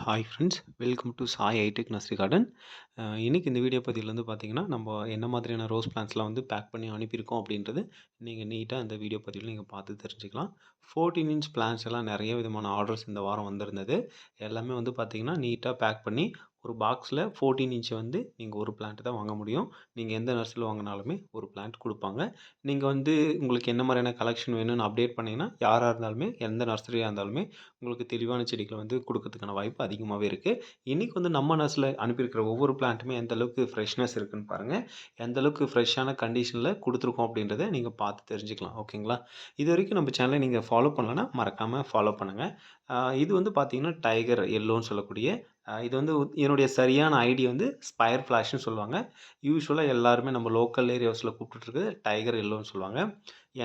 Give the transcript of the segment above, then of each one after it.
Hi friends, welcome to Sai hi tech nursery garden. இன்னைக்கு இந்த video பதிவில் வந்து பார்த்தீங்கன்னா, நம்ம என்ன மாதிரியான ரோஸ் பிளான்ட்ஸ்லாம் வந்து பேக் பண்ணி அனுப்பியிருக்கோம் அப்படின்றது நீங்கள் நீட்டாக இந்த வீடியோ பதிவில் நீங்கள் பார்த்து தெரிஞ்சுக்கலாம். 14 இன்ச் பிளான்ட்ஸ் எல்லாம் நிறைய விதமான ஆர்டர்ஸ் இந்த வாரம் வந்திருந்தது. எல்லாமே வந்து பார்த்தீங்கன்னா நீட்டாக பேக் பண்ணி ஒரு பாக்ஸில் 14 இன்ச் வந்து நீங்கள் ஒரு பிளான்ட் தான் வாங்க முடியும். நீங்கள் எந்த நர்சரியில் வாங்கினாலுமே ஒரு பிளான்ட் கொடுப்பாங்க. நீங்கள் வந்து உங்களுக்கு என்ன மாதிரியான கலெக்ஷன் வேணும்னு அப்டேட் பண்ணிங்கன்னா, யாராக இருந்தாலுமே எந்த நர்சரியாக இருந்தாலுமே உங்களுக்கு தெளிவான செடிகளை வந்து கொடுக்கறதுக்கான வாய்ப்பு அதிகமாகவே இருக்குது. இன்றைக்கி வந்து நம்ம நர்ஸில் அனுப்பியிருக்கிற ஒவ்வொரு பிளான்ட்டுமே எந்த அளவுக்கு ஃப்ரெஷ்னஸ் இருக்குன்னு பாருங்கள். எந்த அளவுக்கு ஃப்ரெஷ்ஷான கண்டிஷனில் கொடுத்துருக்கோம் அப்படின்றத நீங்கள் பார்த்து தெரிஞ்சுக்கலாம். ஓகேங்களா? இது வரைக்கும் நம்ம சேனலை நீங்கள் ஃபாலோ பண்ணலன்னா மறக்காமல் ஃபாலோ பண்ணுங்கள். இது வந்து பார்த்தீங்கன்னா டைகர் எல்லோன்னு சொல்லக்கூடிய இது வந்து என்னுடைய சரியான ஐடி வந்து ஸ்பயர் ஃப்ளாஷ்னு சொல்லுவாங்க. யூசுவலாக எல்லாருமே நம்ம லோக்கல் ஏரியாஸில் கூப்பிட்டுருக்கு டைகர் எல்லோன்னு சொல்லுவாங்க.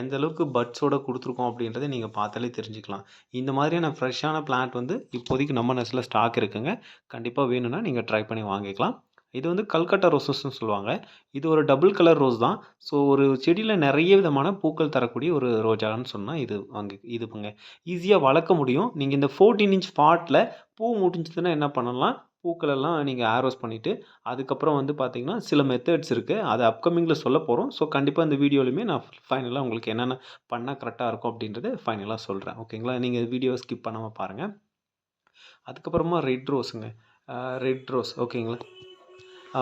எந்த அளவுக்கு பட்ஸோட கொடுத்துருக்கோம் அப்படின்றத நீங்கள் பார்த்தாலே தெரிஞ்சுக்கலாம். இந்த மாதிரியான ஃப்ரெஷ்ஷான பிளான்ட் வந்து இப்போதைக்கு நம்ம நர்சரியில் ஸ்டாக் இருக்குங்க. கண்டிப்பாக வேணும்னா நீங்கள் ட்ரை பண்ணி வாங்கிக்கலாம். இது வந்து கல்கட்டா ரோசஸ்ன்னு சொல்லுவாங்க. இது ஒரு டபுள் கலர் ரோஸ் தான். ஸோ ஒரு செடியில் நிறைய விதமான பூக்கள் தரக்கூடிய ஒரு ரோஜான்னு சொன்னால் இதுங்க ஈஸியாக வளர்க்க முடியும். நீங்கள் இந்த 14 இன்ச் பாட்டில் பூ முடிஞ்சதுன்னா என்ன பண்ணலாம், பூக்கள் எல்லாம் நீங்கள் ஆரோஸ் பண்ணிவிட்டு அதுக்கப்புறம் வந்து பார்த்தீங்கன்னா சில மெத்தட்ஸ் இருக்குது. அது அப்கமிங்கில் சொல்ல போகிறோம். ஸோ கண்டிப்பாக இந்த வீடியோலையுமே நான் ஃபைனலாக உங்களுக்கு என்னென்ன பண்ணால் கரெக்டாக இருக்கும் அப்படின்றது ஃபைனலாக சொல்கிறேன். ஓகேங்களா? நீங்கள் வீடியோவை ஸ்கிப் பண்ணாமல் பாருங்கள். அதுக்கப்புறமா ரெட் ரோஸுங்க. ரெட் ரோஸ் ஓகேங்களா?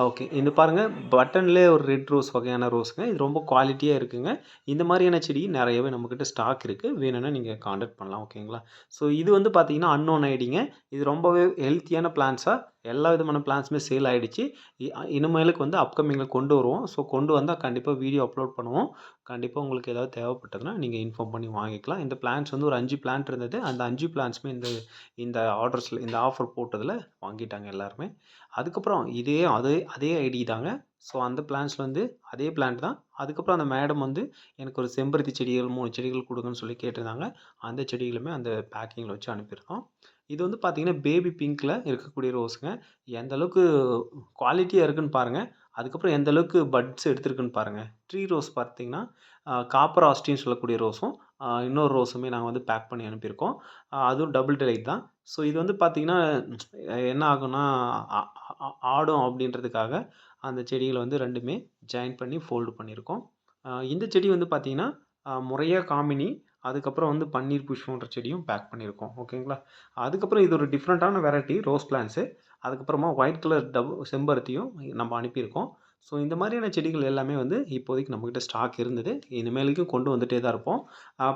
ஓகே. இது பாருங்கள், பட்டன்லேயே ஒரு ரெட் ரோஸ் வகையான ரோஸுங்க. இது ரொம்ப குவாலிட்டியாக இருக்குங்க. இந்த மாதிரியான செடி நிறையவே நம்மக்கிட்ட ஸ்டாக் இருக்குது. வேணும்னா நீங்கள் கான்டாக்ட் பண்ணலாம். ஓகேங்களா? ஸோ இது வந்து பார்த்தீங்கன்னா அன்னோன் ஐடிங்க. இது ரொம்பவே ஹெல்த்தியான பிளான்ட்ஸாக எல்லா விதமான பிளான்ட்ஸுமே சேல் ஆகிடுச்சு. இனிமேலுக்கு வந்து அப்கமிங்கில் கொண்டு வருவோம். ஸோ கொண்டு வந்தால் கண்டிப்பாக வீடியோ அப்லோட் பண்ணுவோம். கண்டிப்பாக உங்களுக்கு ஏதாவது தேவைப்பட்டதுன்னா நீங்கள் இன்ஃபார்ம் பண்ணி வாங்கிக்கலாம். இந்த பிளான்ட்ஸ் வந்து ஒரு 5 பிளான்ட் இருந்தது. அந்த 5 பிளான்ட்ஸுமே இந்த இந்த ஆர்டர்ஸில் இந்த ஆஃபர் போட்டதில் வாங்கிட்டாங்க எல்லாருமே. அதுக்கப்புறம் அதே ஐடி தாங்க. ஸோ அந்த பிளான்ட்ஸில் வந்து அதே பிளான்ட் தான். அதுக்கப்புறம் அந்த மேடம் வந்து எனக்கு ஒரு செம்பருத்தி செடிகள் 3 செடிகள் கொடுங்கன்னு சொல்லி கேட்டிருந்தாங்க. அந்த செடிகளுமே அந்த பேக்கிங்கில் வச்சு அனுப்பியிருந்தோம். இது வந்து பார்த்தீங்கன்னா பேபி பிங்க்கில் இருக்கக்கூடிய ரோஸுங்க. எந்த அளவுக்கு குவாலிட்டியாக இருக்குன்னு பாருங்கள். அதுக்கப்புறம் எந்த அளவுக்கு பட்ஸ் எடுத்திருக்குன்னு பாருங்கள். ட்ரீ ரோஸ் பார்த்தீங்கன்னா காப்பர் ஆஸ்டின்னு சொல்லக்கூடிய ரோஸும் இன்னொரு ரோஸுமே நாங்கள் வந்து பேக் பண்ணி அனுப்பியிருக்கோம். அதுவும் டபுள் டிலைட் தான். ஸோ இது வந்து பார்த்தீங்கன்னா என்ன ஆகும்னா ஆடும் அப்படின்றதுக்காக அந்த செடிகளை வந்து 2மே ஜாயின் பண்ணி ஃபோல்டு பண்ணியிருக்கோம். இந்த செடி வந்து பார்த்தீங்கன்னா முறையா காமினி, அதுக்கப்புறம் வந்து பன்னீர் புஷ்பம்ன்ற செடியும் பேக் பண்ணியிருக்கோம். ஓகேங்களா? அதுக்கப்புறம் இது ஒரு டிஃப்ரெண்ட்டான வெரைட்டி ரோஸ் பிளான்ட்ஸு. அதுக்கப்புறமா ஒயிட் கலர் செம்பருத்தியும் நம்ம அனுப்பியிருக்கோம். ஸோ இந்த மாதிரியான செடிகள் எல்லாமே வந்து இப்போதைக்கு நம்மக்கிட்ட ஸ்டாக் இருந்தது. இனிமேலுக்கும் கொண்டு வந்துட்டே தான் இருப்போம்.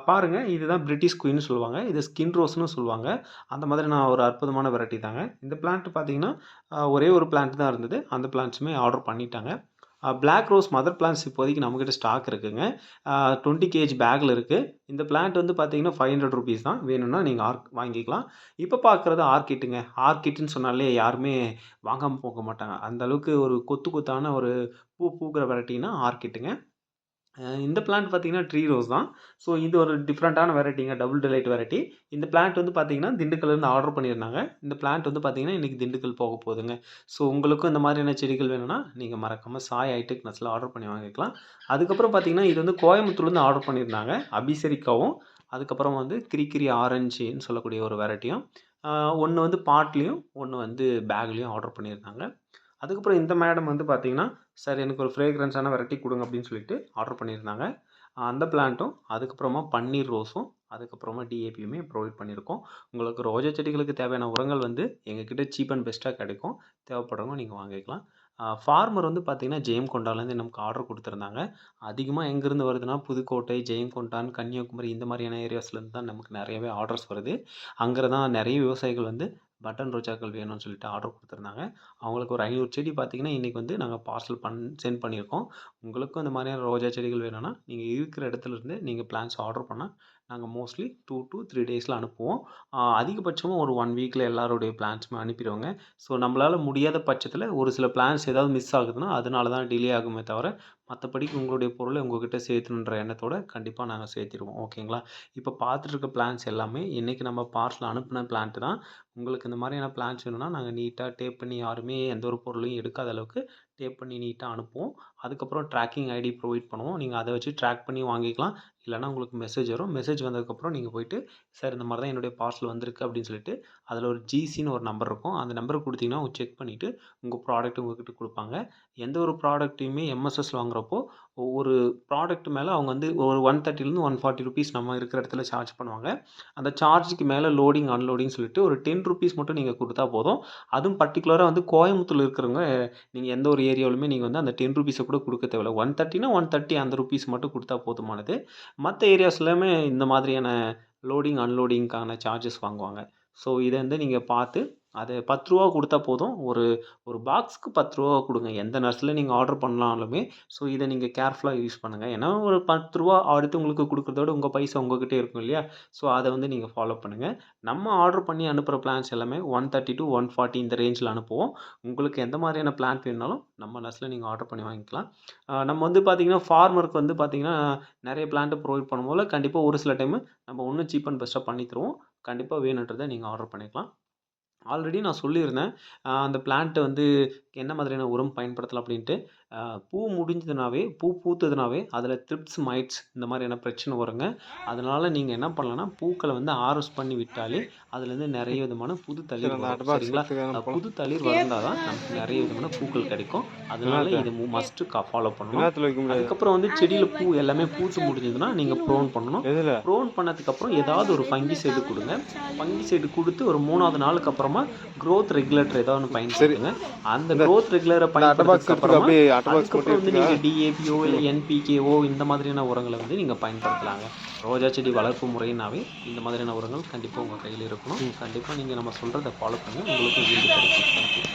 பாருங்கள், இதுதான் பிரிட்டிஷ் குயின்னு சொல்லுவாங்க. இது ஸ்கின் ரோஸ்ன்னு சொல்லுவாங்க. அந்த மாதிரி நான் ஒரு அற்புதமான வெரைட்டி தாங்க. இந்த பிளான்ட் பார்த்தீங்கன்னா ஒரே ஒரு பிளான்ட் தான் இருந்தது. அந்த பிளான்ட்ஸுமே ஆர்டர் பண்ணிட்டாங்க. பிளாக் ரோஸ் மதர் பிளான்ட்ஸ் இப்போதைக்கு நம்மக்கிட்ட ஸ்டாக் இருக்குங்க. 20 கேஜ் பேக்கில் இருக்குது. இந்த பிளான்ட் வந்து பார்த்தீங்கன்னா ₹500 தான். வேணும்னா நீங்கள் வாங்கிக்கலாம். இப்போ பார்க்குறது ஆர்கிட்டுங்க. ஆர்கிட்டுன்னு சொன்னாலே யாருமே வாங்காமல் போக மாட்டாங்க. அந்த அளவுக்கு ஒரு கொத்து கொத்தான ஒரு பூ பூக்கிற வெரைட்டினா ஆர்கிட்டுங்க. இந்த பிளான்ட் பார்த்தீங்கன்னா ட்ரீ ரோஸ் தான். ஸோ இது ஒரு டிஃப்ரெண்ட்டான வெரைட்டிங்க. Double delight variety. இந்த பிளான்ட் வந்து பார்த்தீங்கன்னா திண்டுக்கல்லேருந்து ஆர்டர் பண்ணியிருந்தாங்க. இந்த பிளான்ட் வந்து பார்த்தீங்கன்னா இன்றைக்கி திண்டுக்கல் போக போகுதுங்க. ஸோ உங்களுக்கும் இந்த மாதிரியான செடிகள் வேணும்னா நீங்கள் மறக்காமல் சாய் ஹைடெக் நர்சரியில் ஆர்டர் பண்ணி வாங்கிக்கலாம். அதுக்கப்புறம் பார்த்தீங்கன்னா இது வந்து கோயம்புத்தூர்லேருந்து ஆர்டர் பண்ணியிருந்தாங்க. அபிசரிக்காவும் அதுக்கப்புறம் வந்து கிரிக்கிரி ஆரஞ்சுன்னு சொல்லக்கூடிய ஒரு வெரைட்டியும் ஒன்று வந்து பாட்லேயும் ஒன்று வந்து பேக்லேயும் ஆர்டர் பண்ணியிருந்தாங்க. அதுக்கப்புறம் இந்த மேடம் வந்து பார்த்தீங்கன்னா, சார் எனக்கு ஒரு ஃப்ரேக்ரன்ஸான வெரைட்டி கொடுங்க அப்படின்னு சொல்லிட்டு ஆர்டர் பண்ணியிருந்தாங்க. அந்த பிளான்ட்டும், அதுக்கப்புறமா பன்னீர் ரோஸும், அதுக்கப்புறமா டிஏபியுமே ப்ரொவைட் பண்ணியிருக்கோம். உங்களுக்கு ரோஜா செடிகளுக்கு தேவையான உரங்கள் வந்து எங்ககிட்ட சீப் அண்ட் பெஸ்ட்டாக கிடைக்கும். தேவைப்படுறவங்க நீங்கள் வாங்கிக்கலாம். ஃபார்மர் வந்து பார்த்தீங்கன்னா, ஜெயங்கொண்டாலேருந்து நமக்கு ஆர்டர் கொடுத்துருந்தாங்க. அதிகமாக எங்கேருந்து வருதுன்னா, புதுக்கோட்டை, ஜெயங்கொண்டான், கன்னியாகுமரி இந்த மாதிரியான ஏரியாஸ்லேருந்து தான் நமக்கு நிறையவே ஆர்டர்ஸ் வருது. அங்கே தான் நிறைய விவசாயிகள் வந்து பட்டன் ரோஜாக்கள் வேணும்னு சொல்லிட்டு ஆர்டர் கொடுத்துருந்தாங்க. அவங்களுக்கு ஒரு 500 செடி பார்த்தீங்கன்னா, இன்றைக்கி வந்து நாங்கள் பார்சல் சென்ட் பண்ணியிருக்கோம். உங்களுக்கும் இந்த மாதிரியான ரோஜா செடிகள் வேணும்னா, நீங்கள் இருக்கிற இடத்துலருந்து நீங்கள் பிளான்ட்ஸ் ஆர்டர் பண்ணால், நாங்கள் மோஸ்ட்லி 2 to 3 டேஸில் அனுப்புவோம். அதிகபட்சமாக ஒரு 1 வீக்கில் எல்லாருடைய பிளான்ட்ஸுமே அனுப்பிடுவோங்க. ஸோ நம்மளால் முடியாத பட்சத்தில் ஒரு சில பிளான்ஸ் ஏதாவது மிஸ் ஆகுதுன்னா, அதனால தான் டிலே ஆகுமே தவிர, மற்றபடி உங்களுடைய பொருளை உங்கள்கிட்ட சேர்த்தணுன்ற எண்ணத்தோட கண்டிப்பாக நாங்கள் சேர்த்திருவோம். ஓகேங்களா? இப்போ பார்த்துட்டு இருக்க பிளான்ஸ் எல்லாமே இன்றைக்கி நம்ம பார்சல் அனுப்பின பிளான்ட் தான். உங்களுக்கு இந்த மாதிரியான பிளான்ஸ் வேணும்னா, நாங்கள் நீட்டாக டேப் பண்ணி யாருமே எந்த ஒரு பொருளையும் எடுக்காத அளவுக்கு டேப் பண்ணி நீட்டாக அனுப்புவோம். அதுக்கப்புறம் ட்ராக்கிங் ஐடி ப்ரொவைட் பண்ணுவோம். நீங்கள் அதை வச்சு ட்ராக் பண்ணி வாங்கிக்கலாம். இல்லைனா உங்களுக்கு மெசேஜ் வரும். மெசேஜ் வந்ததுக்கப்புறம் நீங்கள் போயிட்டு, சார் இந்த மாதிரி தான் என்னுடைய பார்சல் வந்திருக்கு அப்படின்னு சொல்லிட்டு, அதில் ஒரு ஜிசின்னு ஒரு நம்பர் இருக்கும். அந்த நம்பர் குடுத்தீங்கன்னா, அவங்க செக் பண்ணிட்டு உங்க ப்ராடக்ட் உங்ககிட்ட குடுப்பாங்க. எந்த ஒரு ப்ராடக்ட்டையுமே எம்எஸ்எஸ்ல வாங்குறப்போ, ஒவ்வொரு ப்ராடக்ட் மேல அவங்க வந்து ஒரு 130லேருந்து ₹140 நம்ம இருக்கிற இடத்துல சார்ஜ் பண்ணுவாங்க. அந்த சார்ஜுக்கு மேல லோடிங், அன்லோடிங் சொல்லிட்டு ஒரு ₹10 மட்டும் நீங்க குடுத்தா போதும். அதுவும் பர்ட்டிகுலரா வந்து கோயம்புத்தூர்ல இருக்கிறவங்க, நீங்க எந்த ஒரு ஏரியாவிலுமே நீங்க வந்து அந்த ₹10 கூட குடுக்க தேவையில்ல. 130னா 130 அந்த ரூப்பீஸ் மட்டும் குடுத்தா போதுமானது. மத்த ஏரியாஸ்லயுமே இந்த மாதிரியான லோடிங், அன்லோடிங்க்கான சார்ஜஸ் வாங்குவாங்க. ஸோ இத வந்து நீங்க பார்த்து, அது ரூ. 10 குடுத்தா போதும். ஒரு ஒரு பாக்ஸ்க்கு ரூ. 10 குடுங்க. எந்த நர்ஸ்ல நீங்க ஆர்டர் பண்ணாலுமே, ஸோ இத நீங்க கேர்ஃபுல்லா யூஸ் பண்ணுங்க. ஏன்னா ஒரு ரூ. 10 அடுத்தவங்களுக்கு குடுக்கிறத விட உங்க பைசா உங்ககிட்டயே இருக்கும் இல்லையா? ஸோ அத வந்து நீங்க ஃபாலோ பண்ணுங்க. நம்ம ஆர்டர் பண்ணி அனுப்புற பிளான்ஸ் எல்லாமே 130 டூ 140 இந்த ரேஞ்ச்ல அனுப்புவோம். உங்களுக்கு எந்த மாதிரியான பிளான் வேணும்னாலும் நம்ம நர்ஸ்ல நீங்க ஆர்டர் பண்ணி வாங்கிக்கலாம். நம்ம வந்து பார்த்தீங்கன்னா, ஃபார்மருக்கு வந்து பார்த்தீங்கன்னா, நெறைய பிளான்ட்ட ப்ரொவைட் பண்ணும்போது, கண்டிப்பா ஒரு சில டைமு நம்ம இன்னும் சீப் அண்ட் பெஸ்ட்டா பண்ணி தருவோம். கண்டிப்பா வேணுன்றத நீங்க ஆர்டர் பண்ணிக்கலாம். ஆல்ரெடி நான் சொல்லியிருந்தேன். அந்த பிளான்ட் வந்து என்ன மாதிரியான உரம் பயன்படுத்தலாம் அப்படின்ட்டு. அ பூ முடிஞ்சதுனாவே, பூ பூத்ததுனாவே அதில த்ரிப்ஸ், மைட்ஸ் இந்த மாதிரியான பிரச்சனை வருங்க. அதனால நீங்க என்ன பண்ணலாம்னா, பூக்கள வந்து ஹார்வெஸ்ட் பண்ணி விட்டாலே, அதுலேருந்து நெறைய விதமான புது சரி தளிர் அந்த வரும். ஹாட் பாக்ஸ் சரிங்களா? எடுத்துக்கலாம் போலாம். புது தளிர் வளர்ந்தா தான் நமக்கு நெறைய விதமான பூக்கள் கிடைக்கும். அதனால என்னத்த? இது மஸ்ட் ஃபாலோ பண்ணணும். என்னத்துல வைக்க முடியாது? அதுக்கப்புறம் வந்து செடியில பூ எல்லாமே பூத்து முடிஞ்சதுன்னா, நீங்க ப்ரூன் பண்ணணும். எதுல? ப்ரூன் பண்ணதுக்கப்புறம் ஏதாவது ஒரு ஃபங்கிசைடு குடுங்க. ஃபங்கிசைடு குடுத்து ஒரு 3வது நாளுக்கு அப்புறமா குரோத் ரெகுலேட்டர் ஏதாவது ஒண்ணு சரி. பயன்படுத்துங்க. அந்த இந்த குரோத் ரெகுலேட்டர இந்த அட்ட பாக்ஸ் பயன்படுத்தினதுக்கு எடுத்துக்கோ. அப்புறமா, அப்படியே அட்ட பாக்ஸ் மட்டும் அதுக்கப்புறம் வந்து எடுத்துக்கோ. நீங்க டிஏபியோ இல்ல ம். என்பிகேவோ இந்த மாதிரியான உரங்கள வந்து நீங்க பயன்படுத்தலாங்க. ரோஜா செடி வளர்ப்பு முறைனாவே இந்த மாதிரியான உரங்கள் கண்டிப்பா உங்க கையில இருக்கணும். கண்டிப்பா நீங்க நம்ம சொல்றத ஃபாலோ பண்ணுங்க. உங்களுக்கு ஈல்டு கிடைக்கும். Thank you.